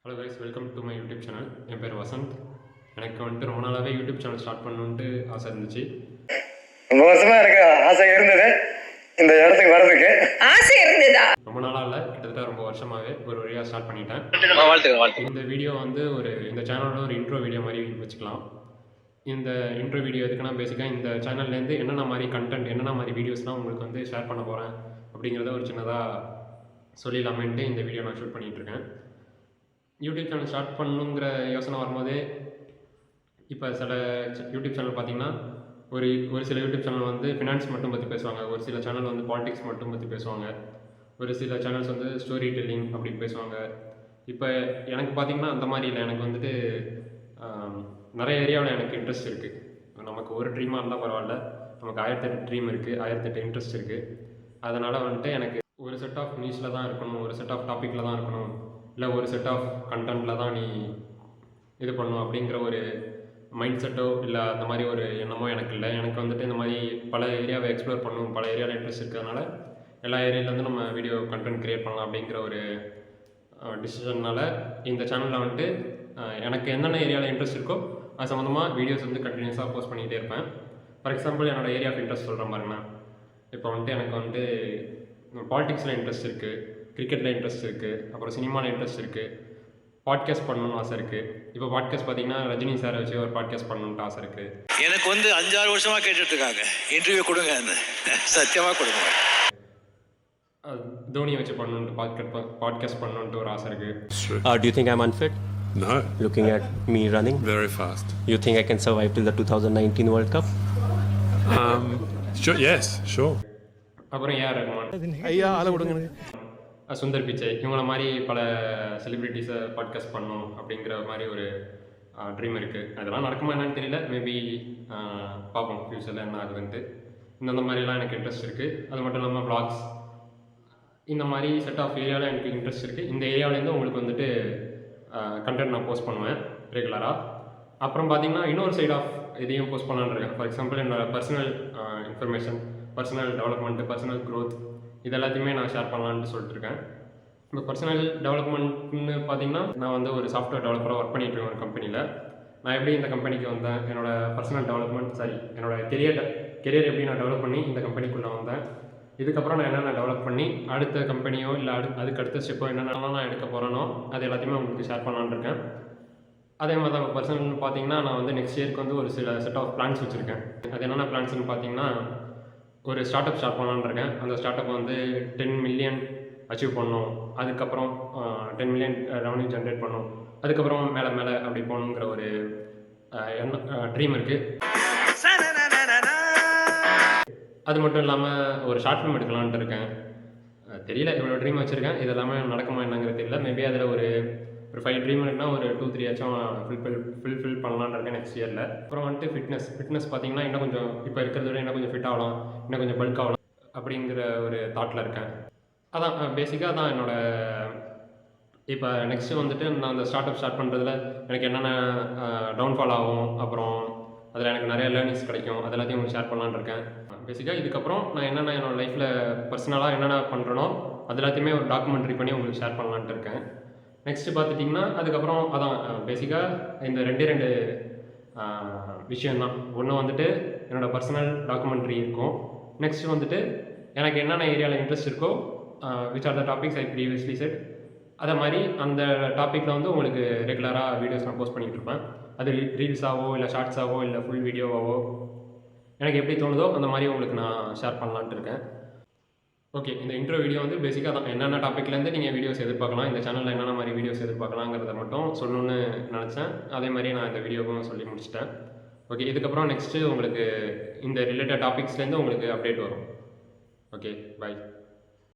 Hello guys, welcome to my YouTube channel. என் பேர் வசந்த். எனக்கு வந்துட்டு ரொம்ப நாளாகவே யூடியூப் சேனல் ஸ்டார்ட் பண்ணணுன்ட்டு ஆசை இருந்துச்சு. ரொம்ப வருஷமா எனக்கு ஆசை இருந்தது, இந்த இடத்துக்கு வர்றதுக்கு ஆசை இருந்ததா? ரொம்ப நாளாக இல்லை, கிட்டத்தட்ட ரொம்ப வருஷமாகவே ஒரு வழியாக ஸ்டார்ட் பண்ணிட்டேன். இந்த வீடியோ வந்து இந்த சேனலோட ஒரு இன்ட்ரோ வீடியோ மாதிரி வச்சுக்கலாம். இந்த இன்ட்ரோ வீடியோ எதுக்குன்னா, பேசிக்காக இந்த சேனல்லேருந்து என்னென்ன மாதிரி கண்டென்ட், என்னென்ன மாதிரி வீடியோஸ்லாம் உங்களுக்கு வந்து ஷேர் பண்ண போகிறேன் அப்படிங்கிறத ஒரு சின்னதாக சொல்லிடலாமேன்ட்டு இந்த வீடியோ நான் ஷூட் பண்ணிகிட்ருக்கேன். யூடியூப் சேனல் ஸ்டார்ட் பண்ணணுங்கிற யோசனை வரும்போதே, இப்போ சில யூடியூப் சேனல் பார்த்திங்கன்னா, ஒரு சில யூடியூப் சேனல் வந்து ஃபினான்ஸ் மட்டும் பற்றி பேசுவாங்க, ஒரு சில சேனல் வந்து பாலிடிக்ஸ் மட்டும் பற்றி பேசுவாங்க, ஒரு சில சேனல்ஸ் வந்து ஸ்டோரி டெல்லிங் அப்படி பேசுவாங்க. இப்போ எனக்கு பார்த்திங்கன்னா அந்த மாதிரி இல்லை. எனக்கு வந்துட்டு நிறைய ஏரியாவில் எனக்கு இன்ட்ரெஸ்ட் இருக்குது. நமக்கு ஒரு ட்ரீமாக இருந்தால் பரவாயில்ல, நமக்கு 1008 ட்ரீம் இருக்குது, 1008 இன்ட்ரெஸ்ட் இருக்குது. அதனால் வந்துட்டு எனக்கு ஒரு செட் ஆஃப் நியூஸில் தான் இருக்கணும், ஒரு செட் ஆஃப் டாப்பிக்கில் தான் இருக்கணும், இல்லை ஒரு செட் ஆஃப் கண்டென்ட்டில் தான் நீ இது பண்ணணும் அப்படிங்கிற ஒரு மைண்ட் செட்டோ இல்லை அந்த மாதிரி ஒரு எண்ணமோ எனக்கு இல்லை. எனக்கு வந்துட்டு இந்த மாதிரி பல ஏரியாவை எக்ஸ்ப்ளோர் பண்ணணும், பல ஏரியாவில் இன்ட்ரெஸ்ட் இருக்கிறதுனால எல்லா ஏரியாவிலேருந்து நம்ம வீடியோ கண்டென்ட் க்ரியேட் பண்ணலாம் அப்படிங்கிற ஒரு டிசிஷன்னால் இந்த சேனலில் வந்துட்டு எனக்கு என்னென்ன ஏரியாவில் இன்ட்ரெஸ்ட் இருக்கோ அது சம்மந்தமாக வீடியோஸ் வந்து கண்டினியூஸாக போஸ்ட் பண்ணிகிட்டே இருப்பேன். ஃபார் எக்ஸாம்பிள், என்னோடய ஏரியா ஆஃப் இன்ட்ரெஸ்ட் சொல்கிறேன் பாருங்கண்ணா. இப்போ வந்துட்டு எனக்கு வந்துட்டு பாலிடிக்ஸில் இன்ட்ரெஸ்ட் இருக்குது, கிரிக்கெட்டில் இன்ட்ரெஸ்ட் இருக்குது, அப்புறம் சினிமாவில் இன்ட்ரெஸ்ட் இருக்குது, பாட்காஸ்ட் பண்ணணும்னு ஆசை இருக்குது. இப்போ பாட்காஸ்ட் பார்த்தீங்கன்னா ரஜினி சாரை வச்சு ஒரு பாட்காஸ்ட் பண்ணணுன்ட்டு ஆசை இருக்குது. எனக்கு வந்து 5-6 வருஷமாக கேட்டுட்ருக்காங்க, இன்டர்வியூ கொடுங்க, சத்தியமாக கொடுங்க. தோனியை வச்சு பண்ணணுன்ட்டு பாட்காஸ்ட் பண்ணணுன்ட்டு ஒரு ஆசை இருக்குது. Do you think I'm unfit? No. Looking at me running? Very fast. You think I can survive till the 2019 World Cup? Sure. Yes, sure. அப்புறம் ஏஆர் ரஹ்மான், ஐயா ஆளை விடுங்க. சுந்தர் பிச்சை, இவங்கள மாதிரி பல செலிப்ரிட்டிஸை பாட்காஸ்ட் பண்ணணும் அப்படிங்கிற மாதிரி ஒரு ட்ரீம் இருக்குது. அதெல்லாம் நடக்குமா என்னன்னு தெரியல, மேபி பார்ப்போம் ஃப்யூச்சரில் என்ன ஆகுதுன்ட்டு. இந்த மாதிரிலாம் எனக்கு இன்ட்ரெஸ்ட் இருக்குது. அது மட்டும் இல்லாமல் vlogs, இந்த மாதிரி செட் ஆஃப் ஏரியாவில் எனக்கு இன்ட்ரெஸ்ட் இருக்குது. இந்த ஏரியாவிலேருந்து உங்களுக்கு வந்துட்டு கண்டென்ட் நான் போஸ்ட் பண்ணுவேன் ரெகுலராக. அப்புறம் பார்த்திங்கன்னா இன்னொரு சைட் ஆஃப் இதையும் போஸ்ட் பண்ணலான்னு இருக்கேன். ஃபார் எக்ஸாம்பிள், என்னோடய personal information, personal development, personal growth, இது எல்லாத்தையுமே நான் ஷேர் பண்ணலான்ட்டு சொல்லிட்டு இருக்கேன். இப்போ பர்சனல் டெவலப்மெண்ட்னு பார்த்திங்கன்னா, நான் வந்து ஒரு சாஃப்ட்வேர் டெவலப்பராக ஒர்க் பண்ணிகிட்ருக்கேன் ஒரு கம்பெனியில். நான் எப்படி இந்த கம்பெனிக்கு வந்தேன், என்னோடய பர்சனல் டெவலப்மெண்ட், என்னோடய கெரியர் எப்படி நான் டெவலப் பண்ணி இந்த கம்பெனிக்குள்ளே வந்தேன், இதுக்கப்புறம் நான் என்னென்ன டெவலப் பண்ணி அடுத்த கம்பெனியோ இல்லை அதுக்கு அடுத்த ஸ்டெப்போ என்னென்னலாம் நான் எடுக்க போகிறேனோ அது எல்லாத்தையுமே உங்களுக்கு ஷேர் பண்ணலான்னு இருக்கேன். அதே மாதிரி தான் பர்சனல் பார்த்தீங்கன்னா, நான் வந்து நெக்ஸ்ட் இயருக்கு வந்து ஒரு சில செட் ஆஃப் பிளான்ஸ் வச்சுருக்கேன். அது என்னென்ன பிளான்ஸ்னு பார்த்தீங்கன்னா, ஒரு ஸ்டார்ட் அப் ஸ்டார்ட் பண்ணலான்னு இருக்கேன். அந்த ஸ்டார்ட் அப் வந்து 10 மில்லியன் அச்சீவ் பண்ணணும், அதுக்கப்புறம் 10 மில்லியன் ரெவன்யூ ஜென்ரேட் பண்ணணும், அதுக்கப்புறம் மேலே அப்படி போகணுங்கிற ஒரு ட்ரீம் இருக்குது. அது மட்டும் இல்லாமல் ஒரு ஷார்ட் ஃபிலிம் எடுக்கலான்ட்டு இருக்கேன். தெரியல, இவ்வளோ ட்ரீம் வச்சுருக்கேன். இது எல்லாமே நடக்குமா என்னங்கிறது தெரியல. மேபி அதில் ஒரு 5 ட்ரீம் இருக்குன்னா ஒரு 2-3 ஆச்சும் ஃபில் பண்ணலான்னு இருக்கேன் நெக்ஸ்ட் இயரில். அப்புறம் வந்துட்டு ஃபிட்னஸ் பார்த்திங்கன்னா, இன்னும் கொஞ்சம் இப்போ இருக்கிறத விட இன்னும் கொஞ்சம் ஃபிட் ஆகலாம், இன்னும் கொஞ்சம் பல்க் ஆகலாம் அப்படிங்கிற ஒரு தாட்டில் இருக்கேன். அதான் பேசிக்காக தான் என்னோடய இப்போ நெக்ஸ்ட்டு வந்துட்டு நான் அந்த ஸ்டார்ட் அப் ஸ்டார்ட் பண்ணுறதுல எனக்கு என்னென்ன டவுன்ஃபால் ஆகும், அப்புறம் அதில் எனக்கு நிறைய லேர்னிங்ஸ் கிடைக்கும், அது எல்லாத்தையும் உங்களுக்கு ஷேர் பண்ணலான்னு இருக்கேன். பேசிக்காக இதுக்கப்புறம் நான் என்னென்ன என்னோடய லைஃப்பில் பர்சனலாக என்னென்ன பண்ணுறனோ அது எல்லாத்தையுமே ஒரு டாக்குமெண்ட்ரி பண்ணி உங்களுக்கு ஷேர் பண்ணலான்ட்டு இருக்கேன். நெக்ஸ்ட்டு பார்த்துட்டிங்கன்னா, அதுக்கப்புறம் அதான் பேசிக்காக இந்த 2 விஷயந்தான். ஒன்று வந்துட்டு என்னோடய பர்சனல் டாக்குமெண்ட்ரி இருக்கும். நெக்ஸ்ட்டு வந்துட்டு எனக்கு என்னென்ன ஏரியாவில் இன்ட்ரெஸ்ட் இருக்கோ, which are the topics I previously set, அதை மாதிரி அந்த டாப்பிக்கில் வந்து உங்களுக்கு ரெகுலராக வீடியோஸ் நான் போஸ்ட் பண்ணிகிட்டு இருப்பேன். அது ரீல்ஸாவோ இல்லை ஷார்ட்ஸாவோ இல்லை ஃபுல் வீடியோவாவோ எனக்கு எப்படி தோணுதோ அந்த மாதிரி உங்களுக்கு நான் ஷேர் பண்ணலான்ட்டு இருக்கேன். ஓகே, இந்த இன்ட்ரோ வீடியோ வந்து பேசிக்காக தான் என்னென்ன டாப்பிக்லேருந்து நீங்கள் வீடியோஸ் எதிர்பார்க்கலாம், இந்த சேனலில் என்னென்ன மாதிரி வீடியோஸ் எதிர்பார்க்கலாங்கிறத மட்டும் சொல்லணுன்னு நினச்சேன். அதே மாதிரி நான் இந்த வீடியோவும் சொல்லி முடிச்சிட்டேன். ஓகே, இதுக்கப்புறம் நெக்ஸ்ட்டு உங்களுக்கு இந்த ரிலேட்டட் டாபிக்ஸ்லேருந்து உங்களுக்கு அப்டேட் வரும். Okay, by.